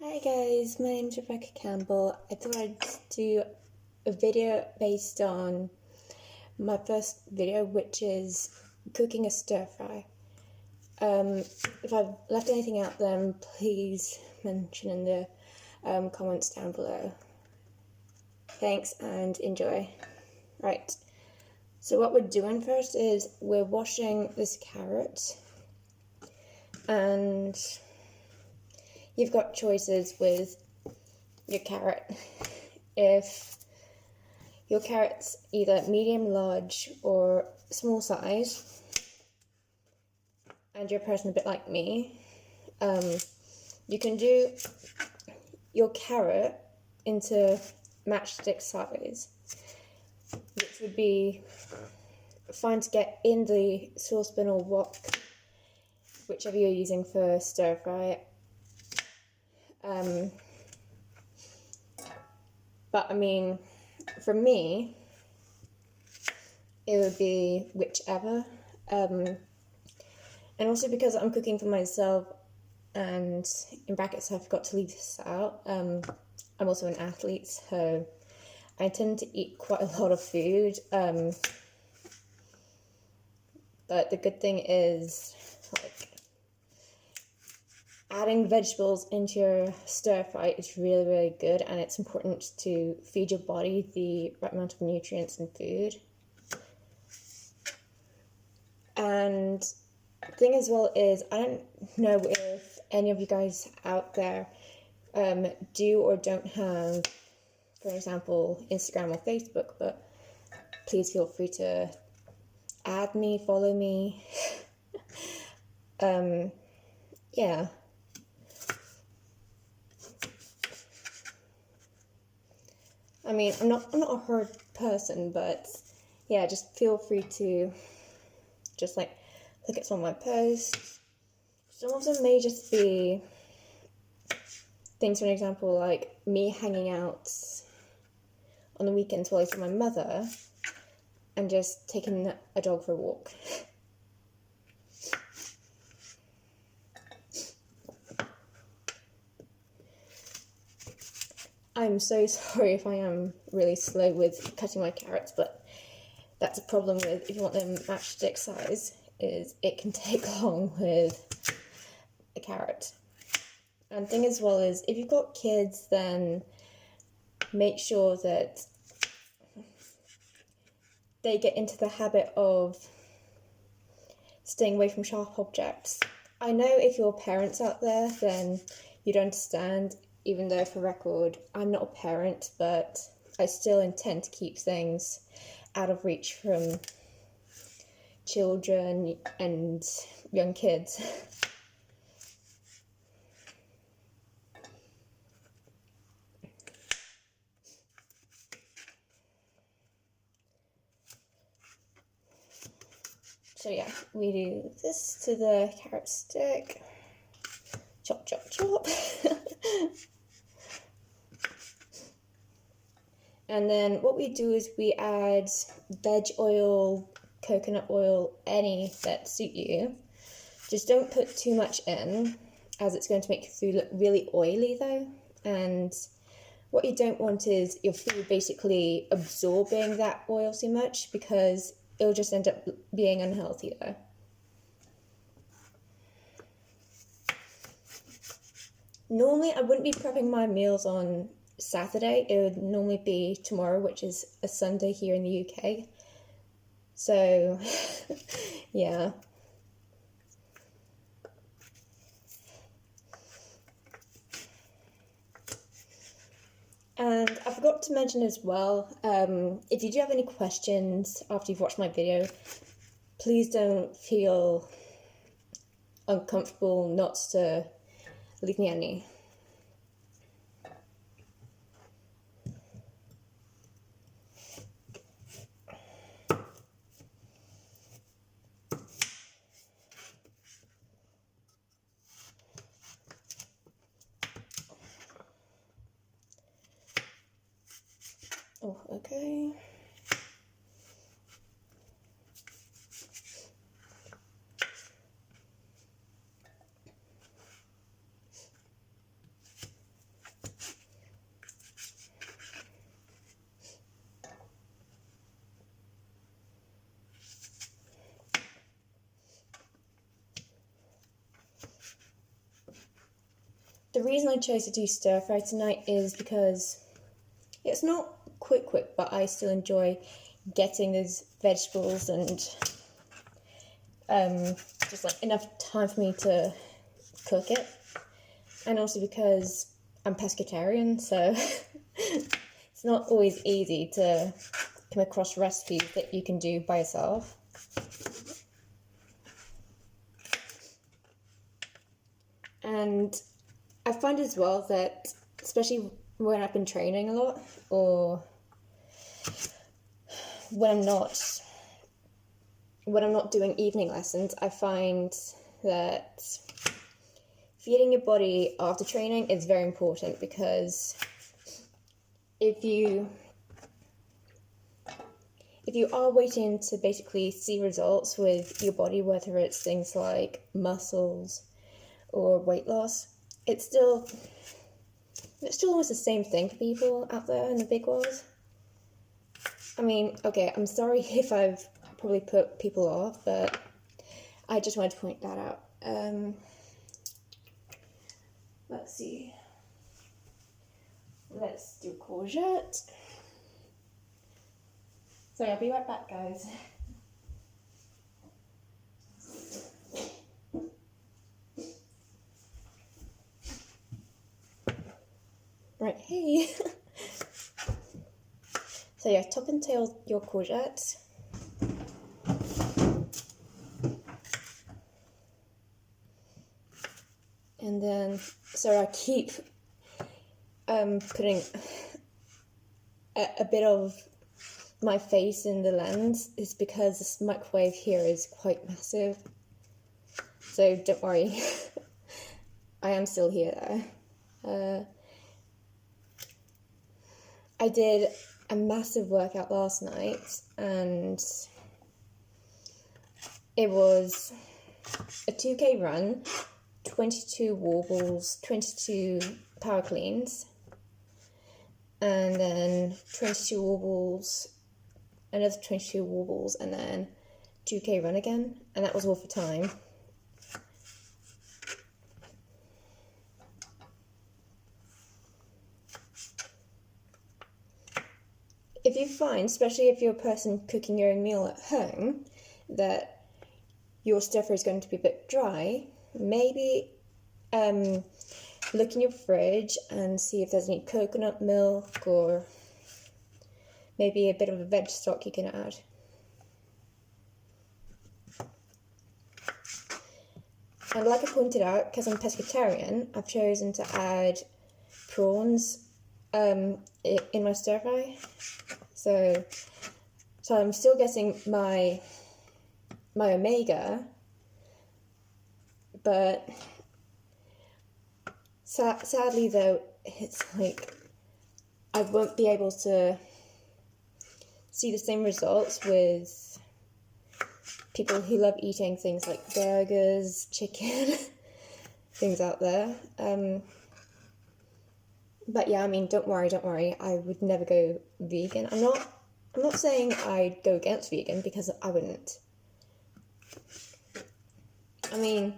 Hi guys, my name's Rebecca Campbell. I thought I'd do a video based on my first video, which is cooking a stir fry. If I've left anything out, then please mention in the comments down below. Thanks and enjoy. Right, so what we're doing first is we're washing this carrot, and you've got choices with your carrot. If your carrot's either medium, large, or small size, and you're a person a bit like me, you can do your carrot into matchstick size, which would be fine to get in the saucepan or wok, whichever you're using for stir fry. But I mean, for me, it would be whichever. And also because I'm cooking for myself, and in brackets I forgot to leave this out, I'm also an athlete, so I tend to eat quite a lot of food. But the good thing is, like, adding vegetables into your stir fry is really, really good, and it's important to feed your body the right amount of nutrients and food. And the thing as well is, I don't know if any of you guys out there do or don't have, for example, Instagram or Facebook, but please feel free to add me, follow me. Yeah. I mean, I'm not a hard person, but yeah, just feel free to just like look at some of my posts. Some of them may just be things, for example, like me hanging out on the weekends while I see my mother and just taking a dog for a walk. I'm so sorry if I am really slow with cutting my carrots, but that's a problem with, if you want them matchstick size, is it can take long with a carrot. And the thing as well is, if you've got kids, then make sure that they get into the habit of staying away from sharp objects. I know if you're parents out there, then you'd understand, even though, for record, I'm not a parent, but I still intend to keep things out of reach from children and young kids. So yeah, we do this to the carrot stick. Chop, chop, chop. And then what we do is we add veg oil, coconut oil, any that suit you. Just don't put too much in, as it's going to make your food look really oily though. And what you don't want is your food basically absorbing that oil too much, because it'll just end up being unhealthy though. Normally I wouldn't be prepping my meals on Saturday. It would normally be tomorrow, which is a Sunday here in the UK. So yeah. And I forgot to mention as well, if you do have any questions after you've watched my video, please don't feel uncomfortable not to leave me any. Oh, okay. the reason I chose to do stir fry tonight is because it's not quick, but I still enjoy getting those vegetables and just like enough time for me to cook it. And also because I'm pescatarian, so it's not always easy to come across recipes that you can do by yourself. And I find as well that, especially when I've been training a lot, or when I'm not doing evening lessons, I find that feeding your body after training is very important, because if you are waiting to basically see results with your body, whether it's things like muscles or weight loss, it's still almost the same thing for people out there in the big world. I mean, okay, I'm sorry if I've probably put people off, but I just wanted to point that out. Let's see. Let's do courgette. Sorry, I'll be right back, guys. Right, hey. So yeah, top and tail your courgettes. And then, so I keep putting a bit of my face in the lens, is because this microwave here is quite massive. So don't worry, I am still here though. I did a massive workout last night, and it was a 2K run, 22 wobbles, 22 power cleans, and then 22 wobbles, another 22 wobbles, and then 2K run again, and that was all for time. If you find, especially if you're a person cooking your own meal at home, that your stir fry is going to be a bit dry, maybe look in your fridge and see if there's any coconut milk, or maybe a bit of a veg stock you can add. And like I pointed out, because I'm pescatarian, I've chosen to add prawns in my stir fry. So I'm still getting my omega, but sadly though, it's like I won't be able to see the same results with people who love eating things like burgers, chicken, things out there. But yeah, I mean, don't worry. I would never go vegan. I'm not saying I'd go against vegan, because I wouldn't. I mean,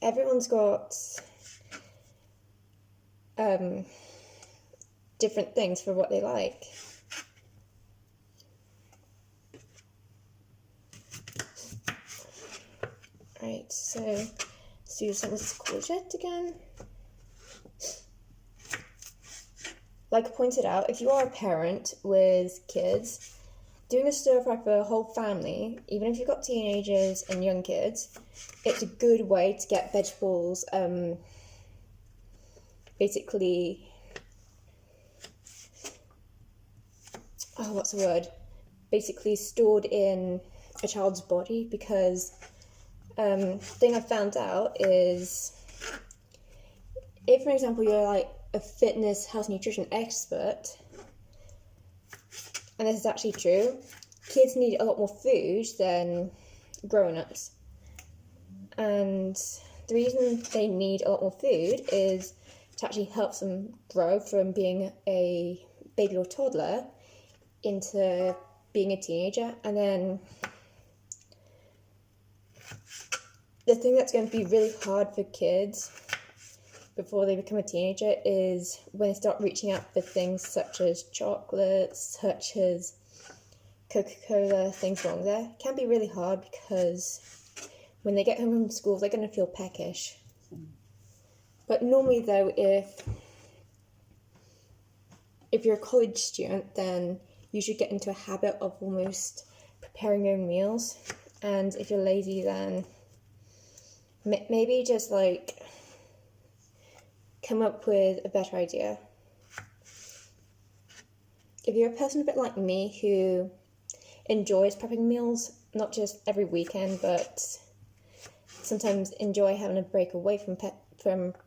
everyone's got different things for what they like. Right, so let's do some of this courgette again. Like I pointed out, if you are a parent with kids, doing a stir fry for a whole family, even if you've got teenagers and young kids, it's a good way to get vegetables basically, what's the word? Basically stored in a child's body, because thing I found out is, if for example you're like a fitness, health, nutrition expert, and this is actually true, kids need a lot more food than grown-ups. And the reason they need a lot more food is to actually help them grow from being a baby or toddler into being a teenager. And then the thing that's going to be really hard for kids before they become a teenager is when they start reaching out for things such as chocolates, such as Coca-Cola, things along there. It can be really hard because when they get home from school, they're going to feel peckish. But normally, though, if you're a college student, then you should get into a habit of almost preparing your own meals. And if you're lazy, then maybe just like come up with a better idea. If you're a person a bit like me who enjoys prepping meals, not just every weekend, but sometimes enjoy having a break away from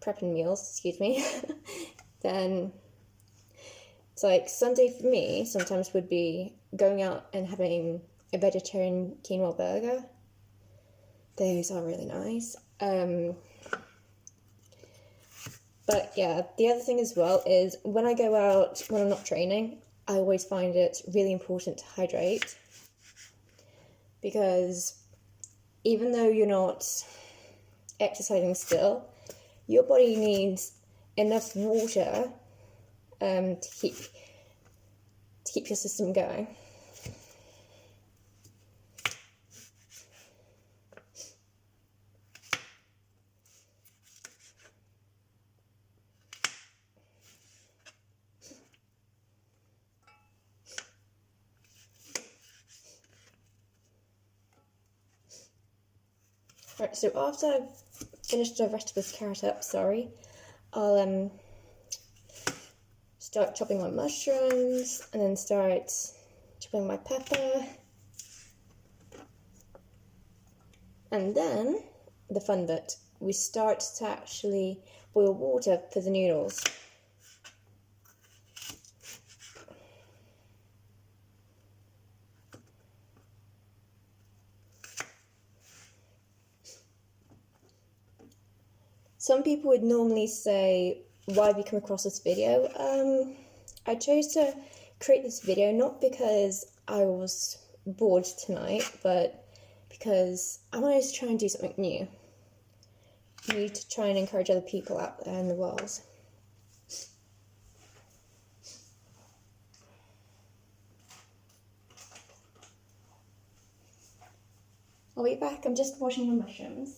prepping meals, then it's like Sunday for me sometimes would be going out and having a vegetarian quinoa burger. Those are really nice. But yeah, the other thing as well is when I go out, when I'm not training, I always find it really important to hydrate. Because even though you're not exercising still, your body needs enough water to keep your system going. Right, so after I've finished the rest of this carrot up, I'll start chopping my mushrooms and then start chopping my pepper. And then, the fun bit, we start to actually boil water for the noodles. Some people would normally say, why have you come across this video? I chose to create this video not because I was bored tonight, but because I wanted to try and do something new. New to try and encourage other people out there in the world. I'll be back, I'm just washing my mushrooms.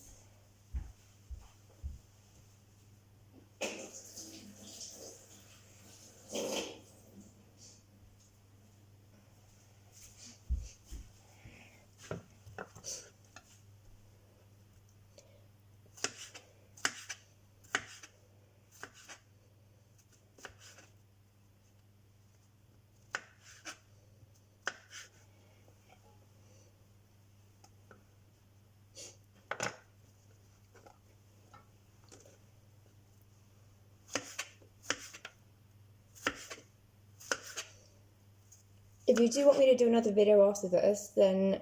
If you do want me to do another video after this, then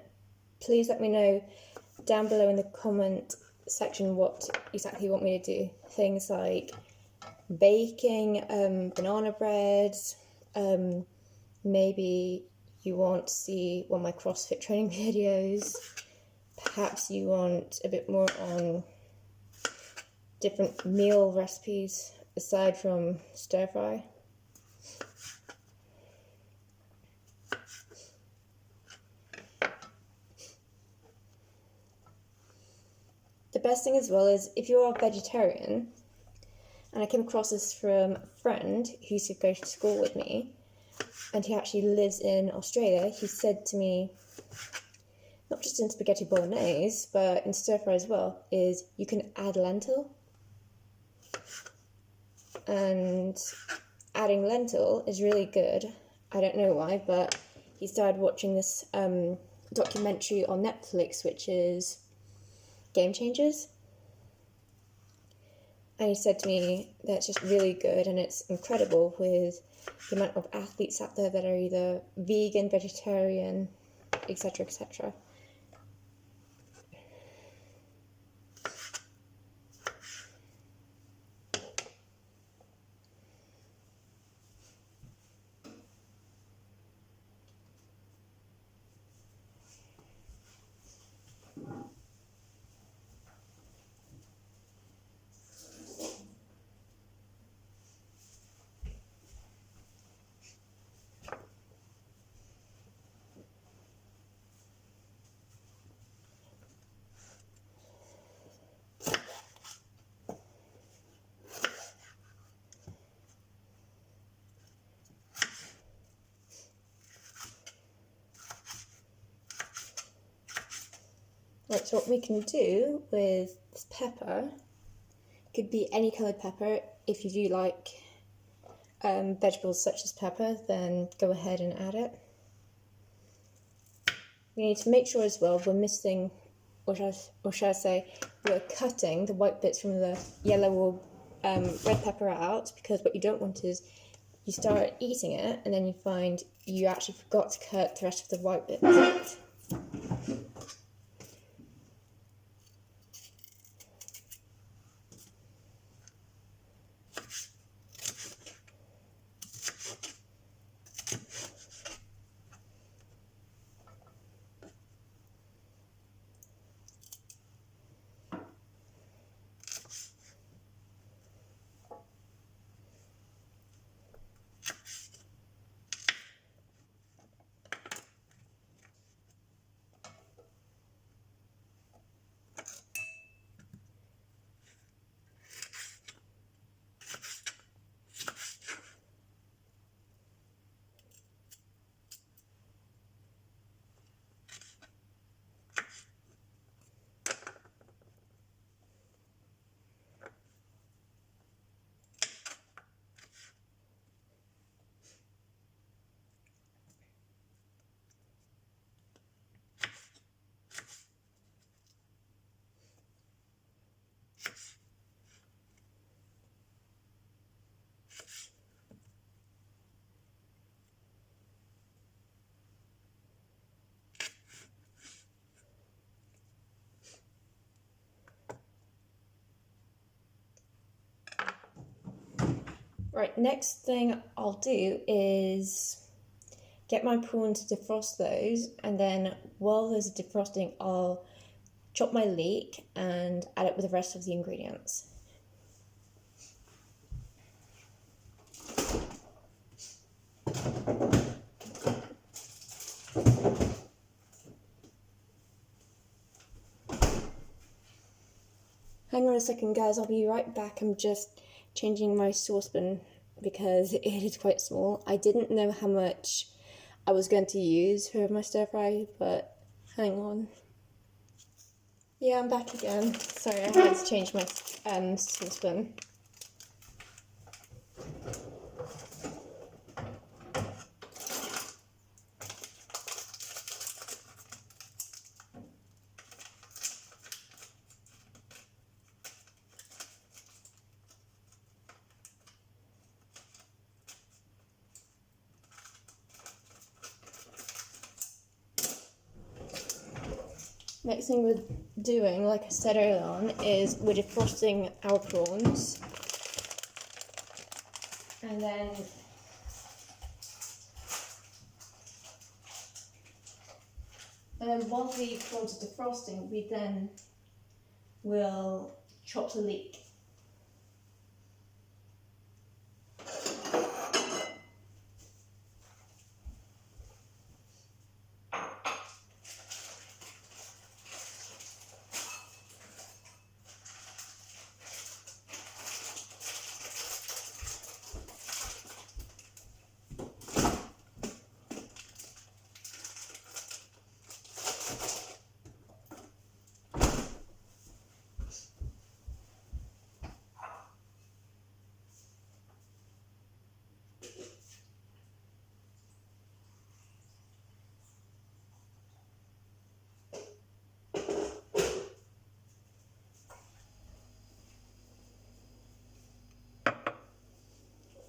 please let me know down below in the comment section what exactly you want me to do. Things like baking, banana bread, maybe you want to see one of my CrossFit training videos, perhaps you want a bit more on different meal recipes aside from stir fry. The best thing as well is if you are a vegetarian, and I came across this from a friend who used to go to school with me, and he actually lives in Australia. He said to me, not just in spaghetti bolognese, but in stir fry as well, is you can add lentil. And adding lentil is really good. I don't know why, but he started watching this documentary on Netflix, which is Game Changers. And he said to me that it's just really good and it's incredible with the amount of athletes out there that are either vegan, vegetarian, etc., etc. Right, so what we can do with this pepper, could be any coloured pepper. If you do like vegetables such as pepper, then go ahead and add it. We need to make sure as well we're missing, or should I say, we're cutting the white bits from the yellow or red pepper out, because what you don't want is you start eating it and then you find you actually forgot to cut the rest of the white bits. Right, next thing I'll do is get my prawns to defrost those, and then while those are defrosting, I'll chop my leek and add it with the rest of the ingredients. Hang on a second, guys, I'll be right back. I'm just changing my saucepan because it is quite small. I didn't know how much I was going to use for my stir fry, but hang on. Yeah, I'm back again. Sorry, I had to change my saucepan. Next thing we're doing, like I said earlier on, is we're defrosting our prawns. And then while the prawns are defrosting, we then will chop the leek.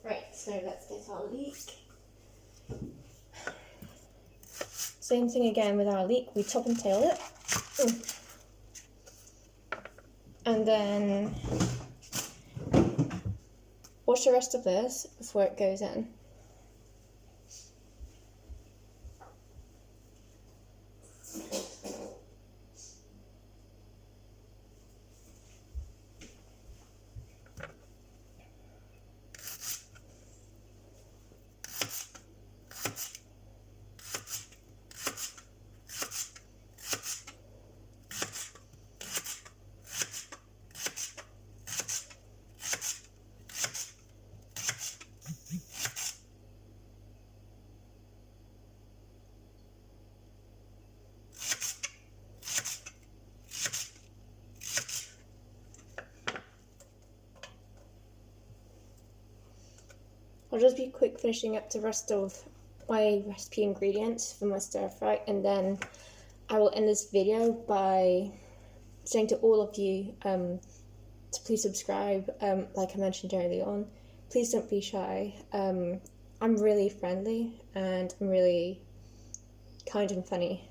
Right, so let's get our leek. Same thing again with our leek, we top and tail it. And then wash the rest of this before it goes in. I'll just be quick finishing up the rest of my recipe ingredients for my stir fry, and then I will end this video by saying to all of you to please subscribe, like I mentioned early on. Please don't be shy. I'm really friendly and I'm really kind and funny.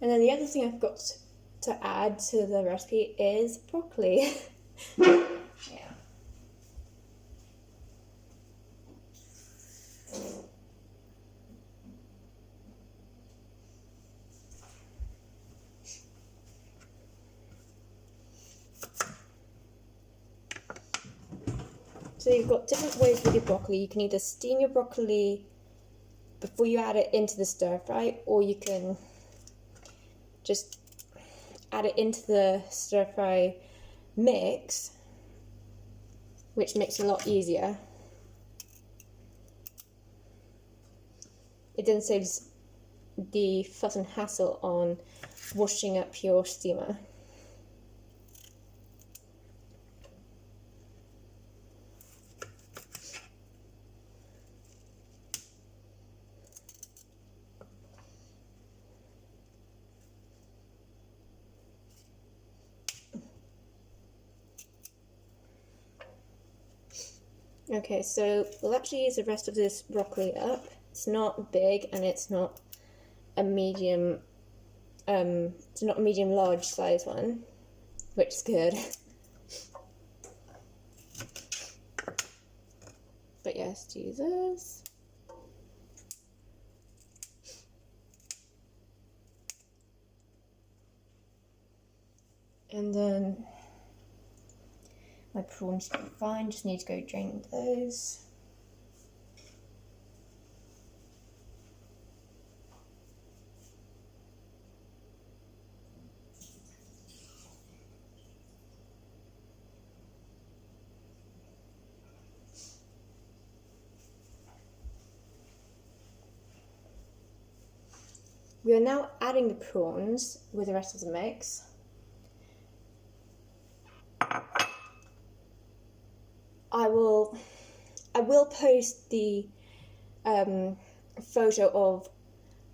And then the other thing I've got to add to the recipe is broccoli. Yeah. So you've got different ways with your broccoli. You can either steam your broccoli before you add it into the stir fry, or you can just add it into the stir fry mix, which makes it a lot easier. It then saves the fuss and hassle on washing up your steamer. Okay, so we'll actually use the rest of this broccoli up. It's not big and it's not a medium, it's not a medium large size one, which is good. But yes, do this. And then my prawns should be fine, just need to go drain those. We are now adding the prawns with the rest of the mix. I will post the photo of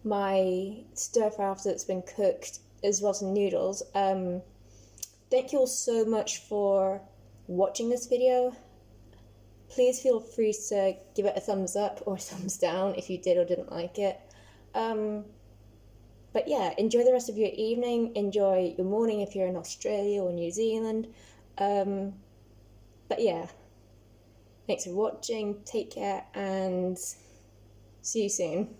my stir fry after it's been cooked, as well as the noodles. Thank you all so much for watching this video. Please feel free to give it a thumbs up or a thumbs down if you did or didn't like it. But yeah, enjoy the rest of your evening, enjoy your morning if you're in Australia or New Zealand. But yeah, thanks for watching, take care, and see you soon.